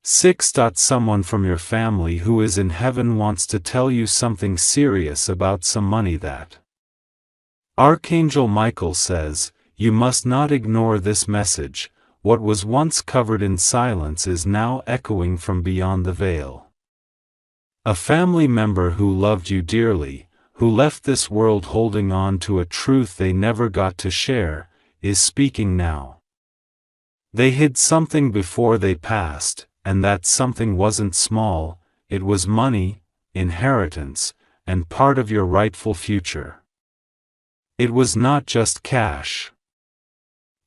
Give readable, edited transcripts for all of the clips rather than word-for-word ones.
6. Someone from your family who is in heaven wants to tell you something serious about some money that. Archangel Michael says, you must not ignore this message. What was once covered in silence is now echoing from beyond the veil. A family member who loved you dearly, who left this world holding on to a truth they never got to share, is speaking now. They hid something before they passed, and that something wasn't small, it was money, inheritance, and part of your rightful future. It was not just cash.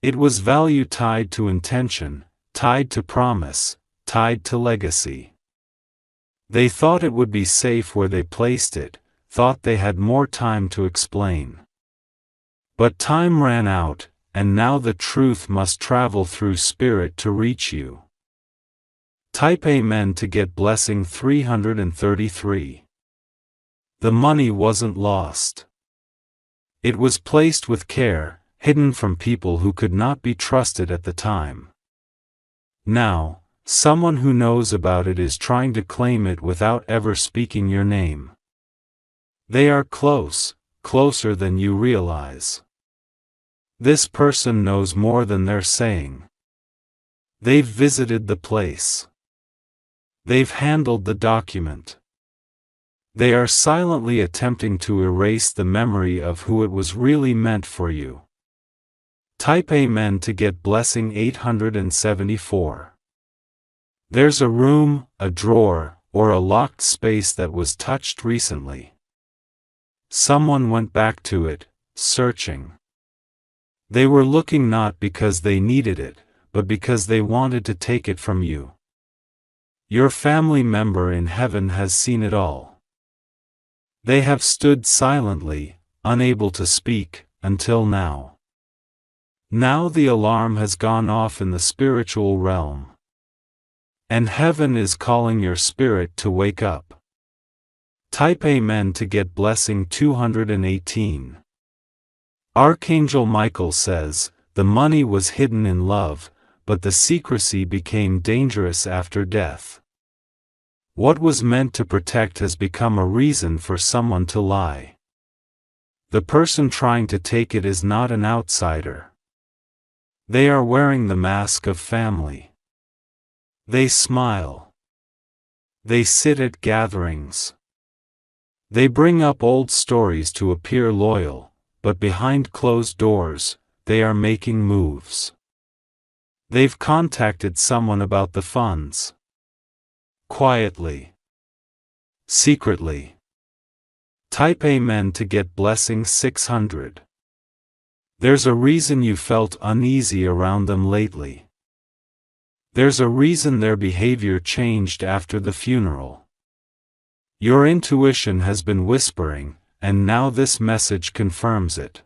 It was value tied to intention, tied to promise, tied to legacy. They thought it would be safe where they placed it, thought they had more time to explain. But time ran out, and now the truth must travel through spirit to reach you. Type Amen to get blessing 333. The money wasn't lost. It was placed with care, hidden from people who could not be trusted at the time. Now, someone who knows about it is trying to claim it without ever speaking your name. They are close, closer than you realize. This person knows more than they're saying. They've visited the place. They've handled the document. They are silently attempting to erase the memory of who it was really meant for you. Type Amen to get blessing 874. There's a room, a drawer, or a locked space that was touched recently. Someone went back to it, searching. They were looking not because they needed it, but because they wanted to take it from you. Your family member in heaven has seen it all. They have stood silently, unable to speak, until now. Now the alarm has gone off in the spiritual realm. And heaven is calling your spirit to wake up. Type Amen to get blessing 218. Archangel Michael says, the money was hidden in love, but the secrecy became dangerous after death. What was meant to protect has become a reason for someone to lie. The person trying to take it is not an outsider. They are wearing the mask of family. They smile. They sit at gatherings. They bring up old stories to appear loyal, but behind closed doors, they are making moves. They've contacted someone about the funds. Quietly. Secretly. Type Amen to get blessing 600. There's a reason you felt uneasy around them lately. There's a reason their behavior changed after the funeral. Your intuition has been whispering, and now this message confirms it.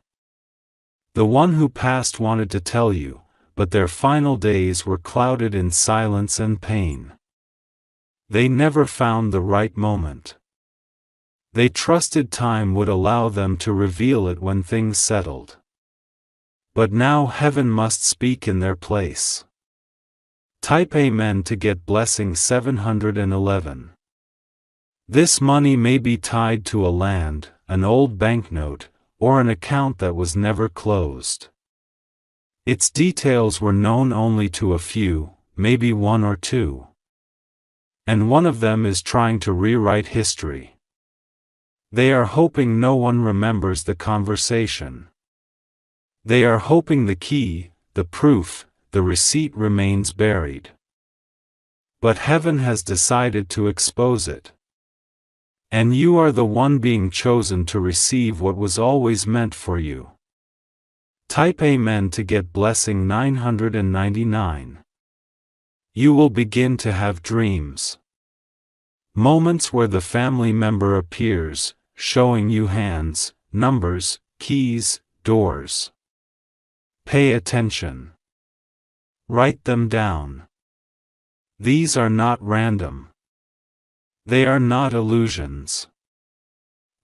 The one who passed wanted to tell you, but their final days were clouded in silence and pain. They never found the right moment. They trusted time would allow them to reveal it when things settled. But now heaven must speak in their place. Type Amen to get blessing 711. This money may be tied to a land, an old banknote, or an account that was never closed. Its details were known only to a few, maybe one or two. And one of them is trying to rewrite history. They are hoping no one remembers the conversation. They are hoping the key, the proof, the receipt remains buried. But heaven has decided to expose it. And you are the one being chosen to receive what was always meant for you. Type Amen to get blessing 999. You will begin to have dreams. Moments where the family member appears, showing you hands, numbers, keys, doors. Pay attention. Write them down. These are not random. They are not illusions.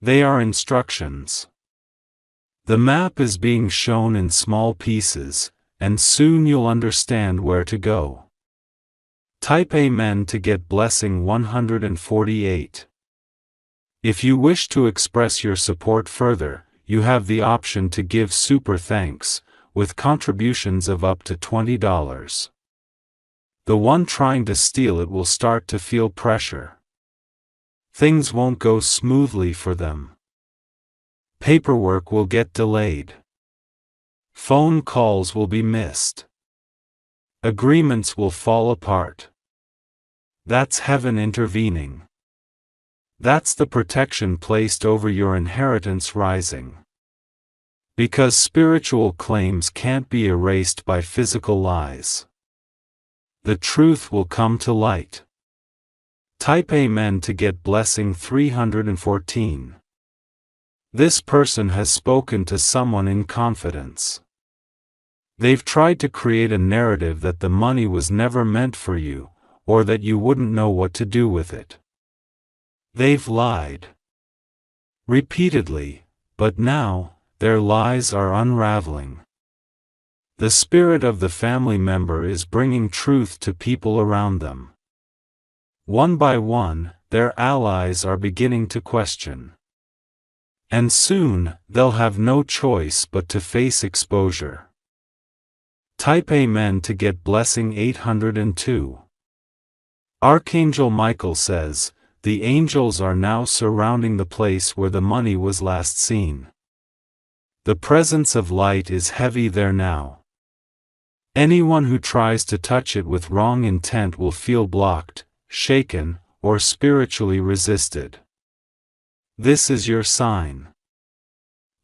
They are instructions. The map is being shown in small pieces, and soon you'll understand where to go. Type Amen to get blessing 148. If you wish to express your support further, you have the option to give super thanks, with contributions of up to $20. The one trying to steal it will start to feel pressure. Things won't go smoothly for them. Paperwork will get delayed. Phone calls will be missed. Agreements will fall apart. That's heaven intervening. That's the protection placed over your inheritance rising. Because spiritual claims can't be erased by physical lies. The truth will come to light. Type Amen to get blessing 314. This person has spoken to someone in confidence. They've tried to create a narrative that the money was never meant for you, or that you wouldn't know what to do with it. They've lied repeatedly, but now, their lies are unraveling. The spirit of the family member is bringing truth to people around them. One by one, their allies are beginning to question. And soon, they'll have no choice but to face exposure. Type Amen to get blessing 802. Archangel Michael says, the angels are now surrounding the place where the money was last seen. The presence of light is heavy there now. Anyone who tries to touch it with wrong intent will feel blocked, shaken, or spiritually resisted. This is your sign.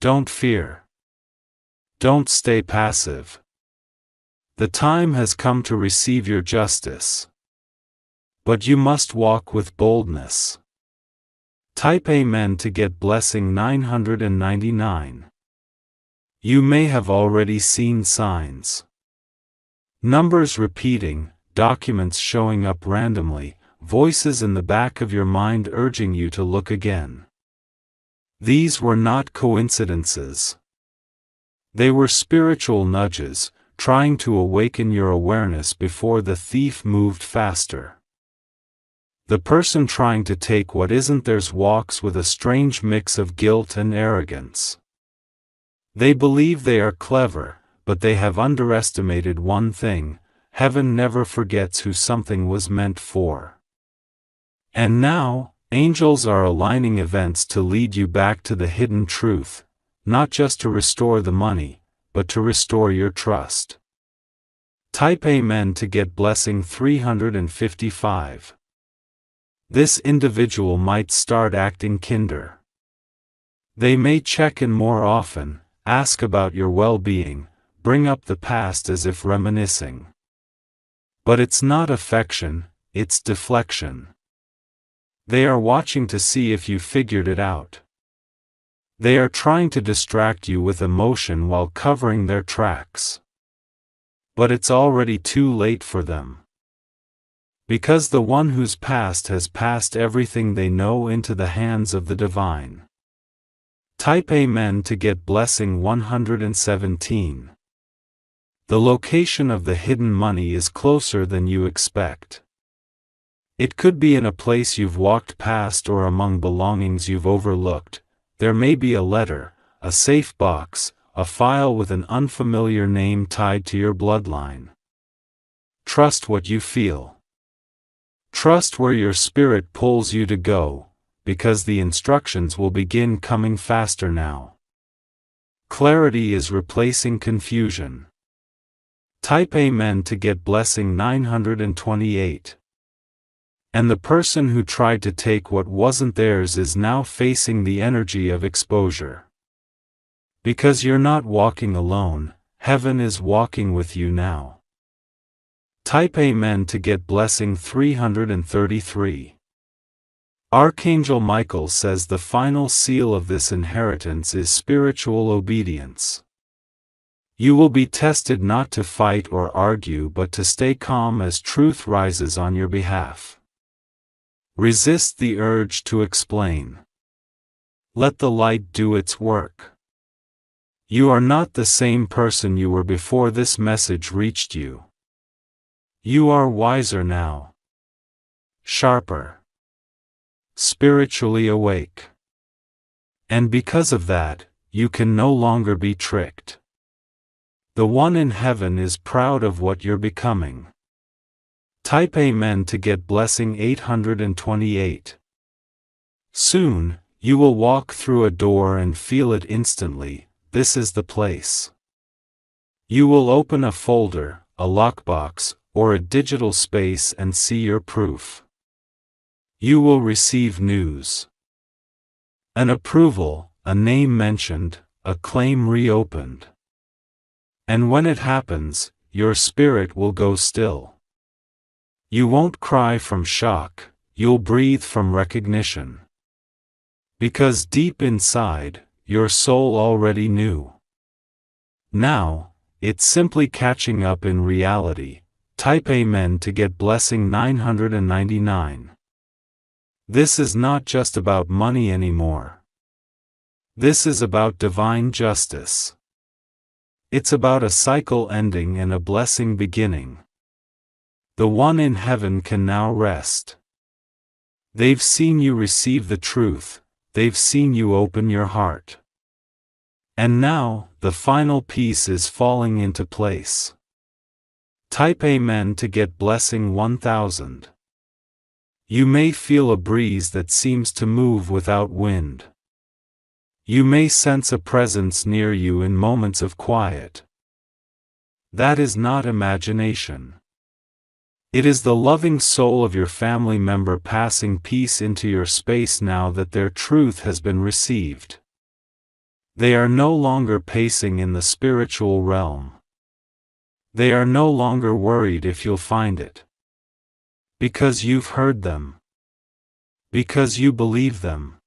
Don't fear. Don't stay passive. The time has come to receive your justice. But you must walk with boldness. Type Amen to get blessing 999. You may have already seen signs. Numbers repeating, documents showing up randomly, voices in the back of your mind urging you to look again. These were not coincidences. They were spiritual nudges, trying to awaken your awareness before the thief moved faster. The person trying to take what isn't theirs walks with a strange mix of guilt and arrogance. They believe they are clever, but they have underestimated one thing: heaven never forgets who something was meant for. And now, angels are aligning events to lead you back to the hidden truth, not just to restore the money, but to restore your trust. Type Amen to get blessing 355. This individual might start acting kinder. They may check in more often, ask about your well-being, bring up the past as if reminiscing. But it's not affection, it's deflection. They are watching to see if you figured it out. They are trying to distract you with emotion while covering their tracks. But it's already too late for them. Because the one who's passed has passed everything they know into the hands of the divine. Type Amen to get blessing 117. The location of the hidden money is closer than you expect. It could be in a place you've walked past or among belongings you've overlooked. There may be a letter, a safe box, a file with an unfamiliar name tied to your bloodline. Trust what you feel. Trust where your spirit pulls you to go, because the instructions will begin coming faster now. Clarity is replacing confusion. Type Amen to get blessing 928. And the person who tried to take what wasn't theirs is now facing the energy of exposure. Because you're not walking alone, heaven is walking with you now. Type Amen to get blessing 333. Archangel Michael says the final seal of this inheritance is spiritual obedience. You will be tested not to fight or argue but to stay calm as truth rises on your behalf. Resist the urge to explain. Let the light do its work. You are not the same person you were before this message reached you. You are wiser now. sharper, spiritually awake. And because of that, you can no longer be tricked. The one in heaven is proud of what you're becoming. Type Amen to get blessing 828. Soon, you will walk through a door and feel it instantly. This is the place. You will open a folder, a lockbox, or a digital space and see your proof. You will receive news. An approval, a name mentioned, a claim reopened. And when it happens, your spirit will go still. You won't cry from shock, you'll breathe from recognition. Because deep inside, your soul already knew. Now, it's simply catching up in reality. Type Amen to get blessing 999. This is not just about money anymore. This is about divine justice. It's about a cycle ending and a blessing beginning. The one in heaven can now rest. They've seen you receive the truth, they've seen you open your heart. And now, the final piece is falling into place. Type Amen to get blessing 1000. You may feel a breeze that seems to move without wind. You may sense a presence near you in moments of quiet. That is not imagination. It is the loving soul of your family member passing peace into your space now that their truth has been received. They are no longer pacing in the spiritual realm. They are no longer worried if you'll find it. Because you've heard them. Because you believe them.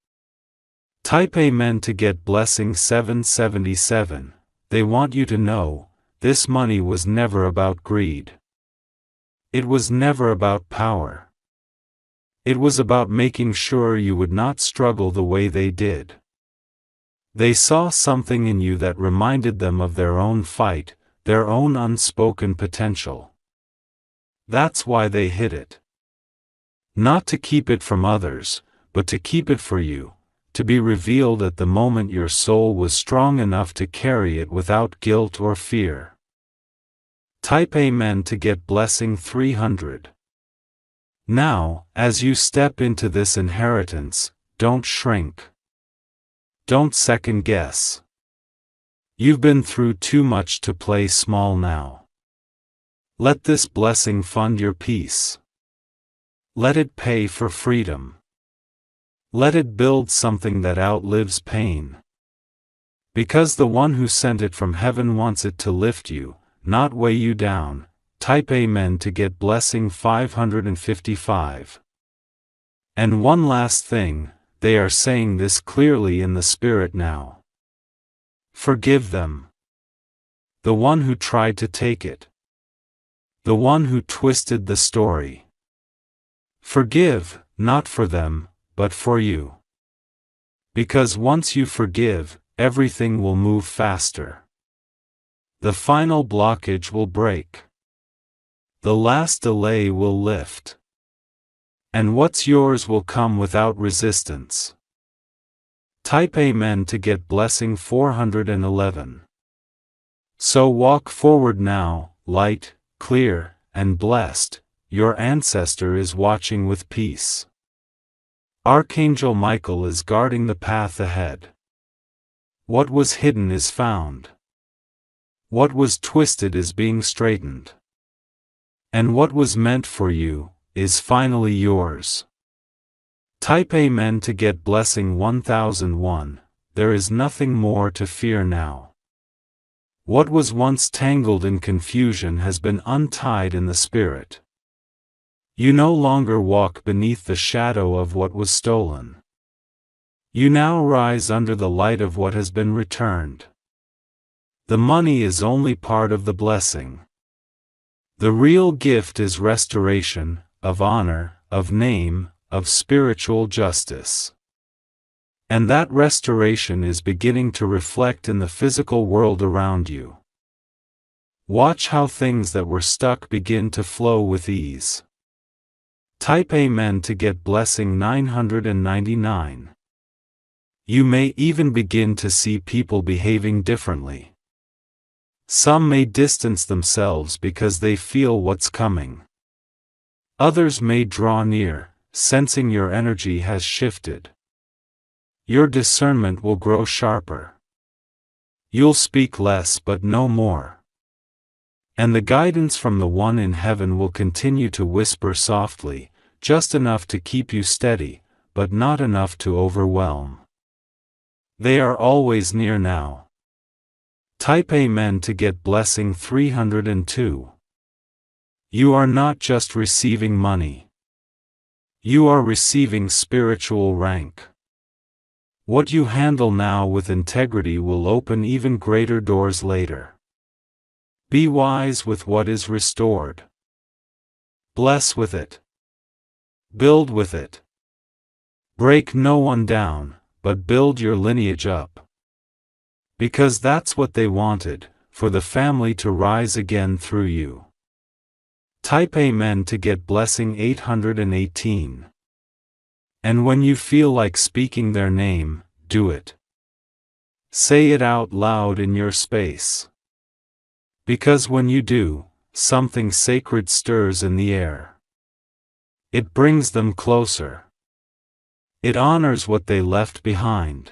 Type Amen to get blessing 777. They want you to know, this money was never about greed. It was never about power. It was about making sure you would not struggle the way they did. They saw something in you that reminded them of their own fight, their own unspoken potential. That's why they hid it. Not to keep it from others, but to keep it for you. To be revealed at the moment your soul was strong enough to carry it without guilt or fear. Type Amen to get blessing 300. Now, as you step into this inheritance, don't shrink. Don't second guess. You've been through too much to play small now. Let this blessing fund your peace. Let it pay for freedom. Let it build something that outlives pain. Because the one who sent it from heaven wants it to lift you, not weigh you down. Type Amen to get blessing 555. And one last thing, they are saying this clearly in the spirit now. Forgive them. The one who tried to take it. The one who twisted the story. Forgive, not for them, but for you. Because once you forgive, everything will move faster. The final blockage will break. The last delay will lift. And what's yours will come without resistance. Type Amen to get blessing 411. So walk forward now, light, clear, and blessed. Your ancestor is watching with peace. Archangel Michael is guarding the path ahead. What was hidden is found. What was twisted is being straightened. And what was meant for you, is finally yours. Type Amen to get blessing 1001. There is nothing more to fear now. What was once tangled in confusion has been untied in the spirit. You no longer walk beneath the shadow of what was stolen. You now rise under the light of what has been returned. The money is only part of the blessing. The real gift is restoration, of honor, of name, of spiritual justice. And that restoration is beginning to reflect in the physical world around you. Watch how things that were stuck begin to flow with ease. Type Amen to get blessing 999. You may even begin to see people behaving differently. Some may distance themselves because they feel what's coming. Others may draw near, sensing your energy has shifted. Your discernment will grow sharper. You'll speak less but no more. And the guidance from the One in heaven will continue to whisper softly, just enough to keep you steady, but not enough to overwhelm. They are always near now. Type Amen to get blessing 302. You are not just receiving money. You are receiving spiritual rank. What you handle now with integrity will open even greater doors later. Be wise with what is restored. Bless with it. Build with it. Break no one down, but build your lineage up. Because that's what they wanted, for the family to rise again through you. Type Amen to get blessing 818. And when you feel like speaking their name, do it. Say it out loud in your space. Because when you do, something sacred stirs in the air. It brings them closer. It honors what they left behind.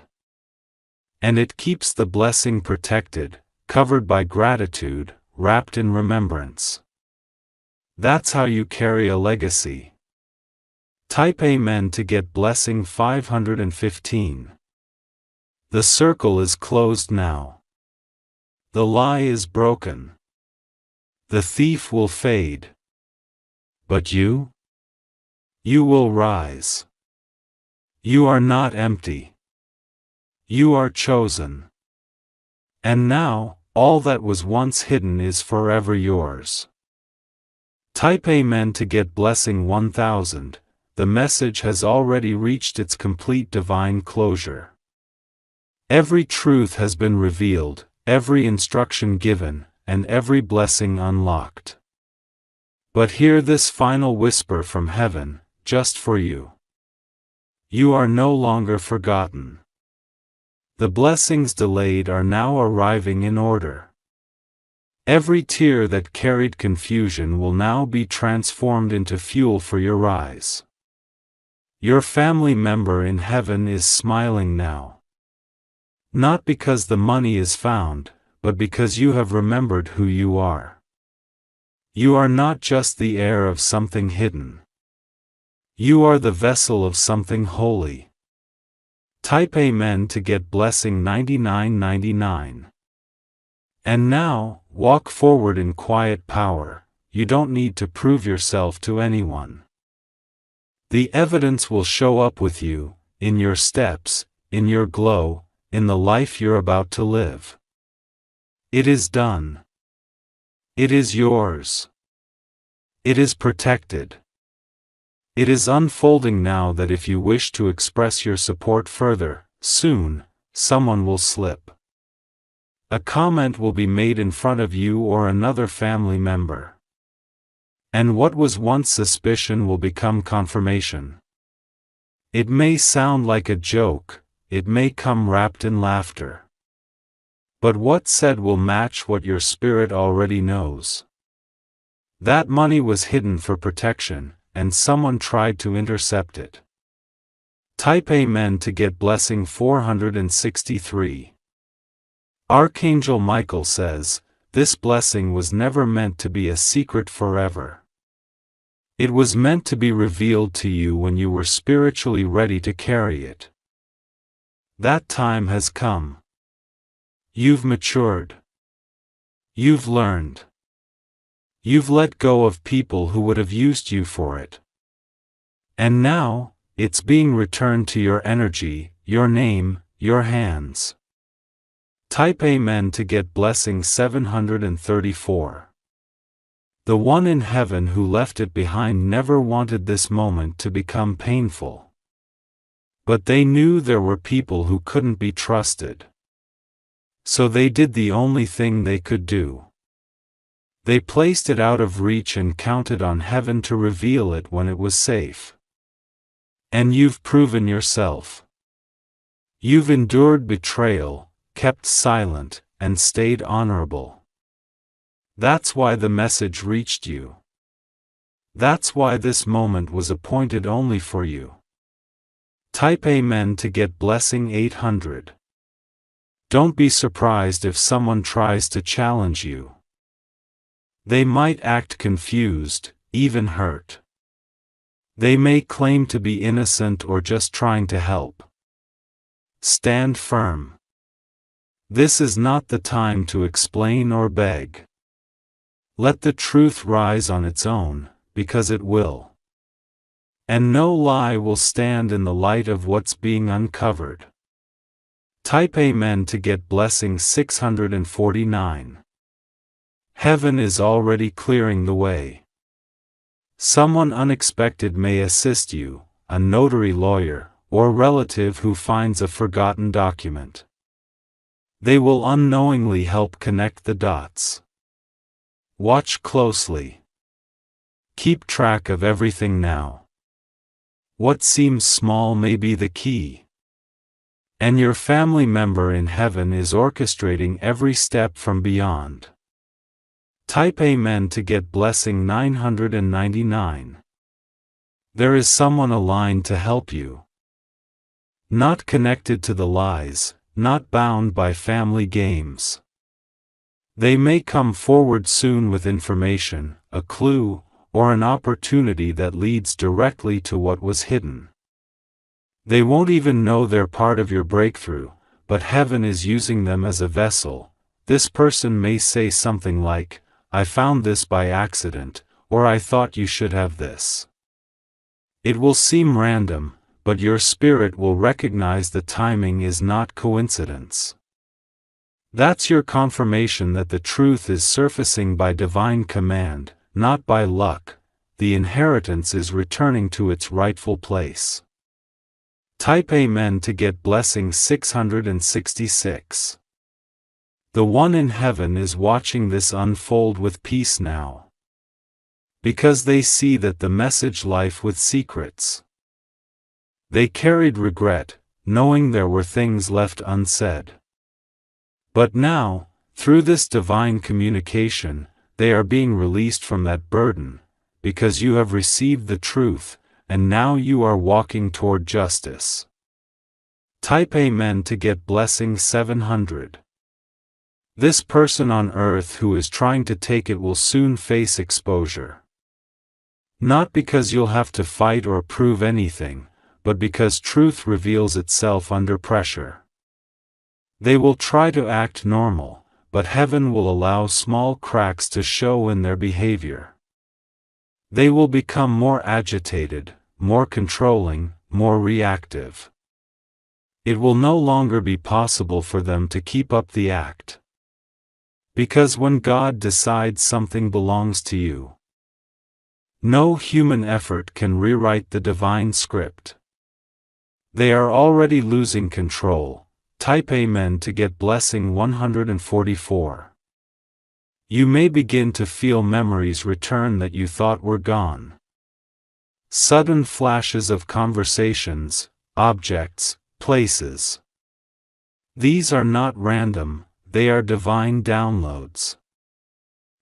And it keeps the blessing protected, covered by gratitude, wrapped in remembrance. That's how you carry a legacy. Type Amen to get blessing 515. The circle is closed now. The lie is broken. The thief will fade. But you? You will rise. You are not empty. You are chosen. And now, all that was once hidden is forever yours. Type Amen to get blessing 1000. The message has already reached its complete divine closure. Every truth has been revealed, every instruction given, and every blessing unlocked. But hear this final whisper from heaven, just for you. You are no longer forgotten. The blessings delayed are now arriving in order. Every tear that carried confusion will now be transformed into fuel for your rise. Your family member in heaven is smiling now. Not because the money is found, but because you have remembered who you are. You are not just the heir of something hidden. You are the vessel of something holy. Type Amen to get blessing 9999. And now, walk forward in quiet power. You don't need to prove yourself to anyone. The evidence will show up with you, in your steps, in your glow, in the life you're about to live. It is done. It is yours. It is protected. It is unfolding now that if you wish to express your support further, soon, someone will slip. A comment will be made in front of you or another family member. And what was once suspicion will become confirmation. It may sound like a joke, it may come wrapped in laughter. But what's said will match what your spirit already knows. That money was hidden for protection, and someone tried to intercept it. Type Amen to get blessing 463. Archangel Michael says, this blessing was never meant to be a secret forever. It was meant to be revealed to you when you were spiritually ready to carry it. That time has come. You've matured. You've learned. You've let go of people who would have used you for it. And now, it's being returned to your energy, your name, your hands. Type Amen to get blessing 734. The One in heaven who left it behind never wanted this moment to become painful. But they knew there were people who couldn't be trusted. So they did the only thing they could do. They placed it out of reach and counted on heaven to reveal it when it was safe. And you've proven yourself. You've endured betrayal, kept silent, and stayed honorable. That's why the message reached you. That's why this moment was appointed only for you. Type Amen to get blessing 800. Don't be surprised if someone tries to challenge you. They might act confused, even hurt. They may claim to be innocent or just trying to help. Stand firm. This is not the time to explain or beg. Let the truth rise on its own, because it will. And no lie will stand in the light of what's being uncovered. Type Amen to get blessing 649. Heaven is already clearing the way. Someone unexpected may assist you, a notary lawyer, or relative who finds a forgotten document. They will unknowingly help connect the dots. Watch closely. Keep track of everything now. What seems small may be the key. And your family member in heaven is orchestrating every step from beyond. Type Amen to get blessing 999. There is someone aligned to help you. Not connected to the lies, not bound by family games. They may come forward soon with information, a clue, or an opportunity that leads directly to what was hidden. They won't even know they're part of your breakthrough, but heaven is using them as a vessel. This person may say something like, "I found this by accident," or "I thought you should have this." It will seem random, but your spirit will recognize the timing is not coincidence. That's your confirmation that the truth is surfacing by divine command, not by luck. The inheritance is returning to its rightful place. Type Amen to get blessing 666. The one in heaven is watching this unfold with peace now. Because they see that the message life with secrets. They carried regret, knowing there were things left unsaid. But now, through this divine communication, they are being released from that burden, because you have received the truth, and now you are walking toward justice. Type Amen to get blessing 700. This person on earth who is trying to take it will soon face exposure. Not because you'll have to fight or prove anything, but because truth reveals itself under pressure. They will try to act normal, but heaven will allow small cracks to show in their behavior. They will become more agitated, more controlling, more reactive. It will no longer be possible for them to keep up the act. Because when God decides something belongs to you, no human effort can rewrite the divine script. They are already losing control. Type Amen to get blessing 144. You may begin to feel memories return that you thought were gone. Sudden flashes of conversations, objects, places. These are not random, they are divine downloads.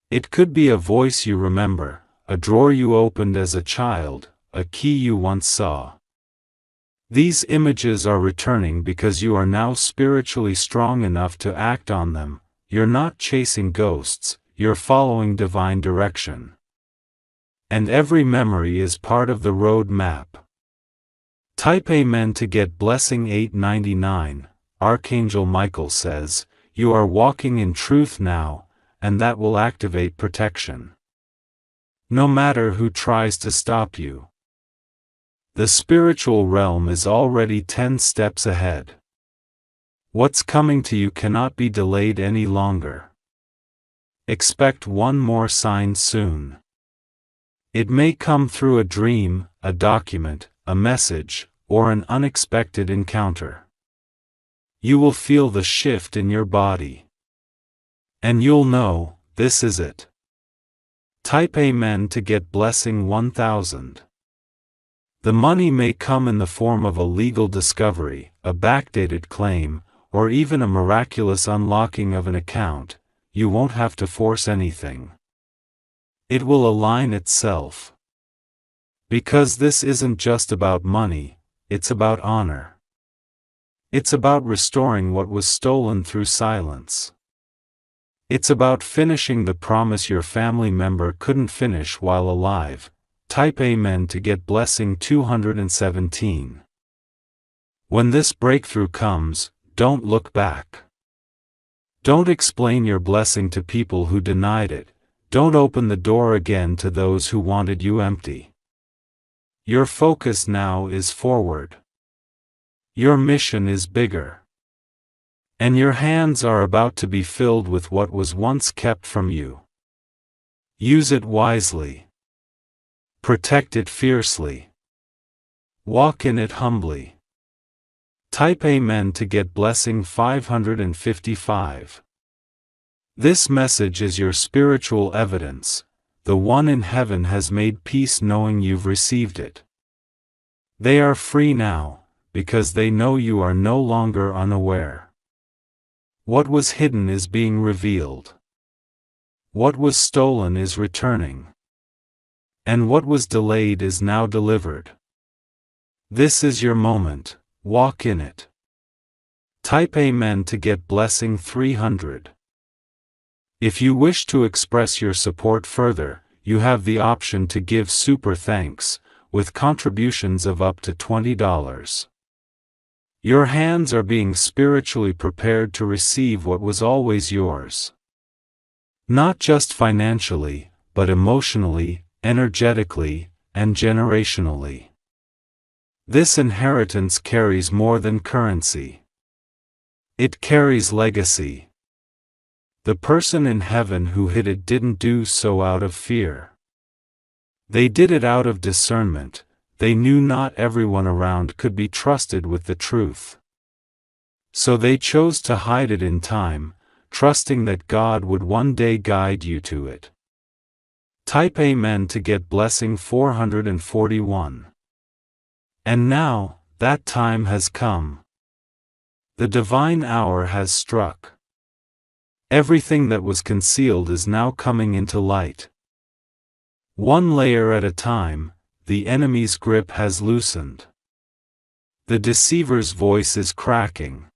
It could be a voice you remember, a drawer you opened as a child, a key you once saw. These images are returning because you are now spiritually strong enough to act on them. You're not chasing ghosts, you're following divine direction. And every memory is part of the road map. Type Amen to get blessing 899. Archangel Michael says, "You are walking in truth now, and that will activate protection. No matter who tries to stop you. The spiritual realm is already 10 steps ahead. What's coming to you cannot be delayed any longer. Expect one more sign soon. It may come through a dream, a document, a message, or an unexpected encounter. You will feel the shift in your body. And you'll know, this is it. Type Amen to get blessing 1000. The money may come in the form of a legal discovery, a backdated claim, or even a miraculous unlocking of an account. You won't have to force anything. It will align itself. Because this isn't just about money, it's about honor. It's about restoring what was stolen through silence. It's about finishing the promise your family member couldn't finish while alive. Type Amen to get blessing 217. When this breakthrough comes, don't look back. Don't explain your blessing to people who denied it. Don't open the door again to those who wanted you empty. Your focus now is forward. Your mission is bigger. And your hands are about to be filled with what was once kept from you. Use it wisely. Protect it fiercely. Walk in it humbly. Type Amen to get blessing 555. This message is your spiritual evidence. The one in heaven has made peace knowing you've received it. They are free now, because they know you are no longer unaware. What was hidden is being revealed. What was stolen is returning. And what was delayed is now delivered. This is your moment, walk in it. Type Amen to get blessing 300. If you wish to express your support further, you have the option to give super thanks, with contributions of up to $20. Your hands are being spiritually prepared to receive what was always yours. Not just financially, but emotionally, energetically, and generationally. This inheritance carries more than currency. It carries legacy. The person in heaven who hid it didn't do so out of fear. They did it out of discernment. They knew not everyone around could be trusted with the truth. So they chose to hide it in time, trusting that God would one day guide you to it. Type Amen to get blessing 441. And now, that time has come. The divine hour has struck. Everything that was concealed is now coming into light. One layer at a time, the enemy's grip has loosened. The deceiver's voice is cracking.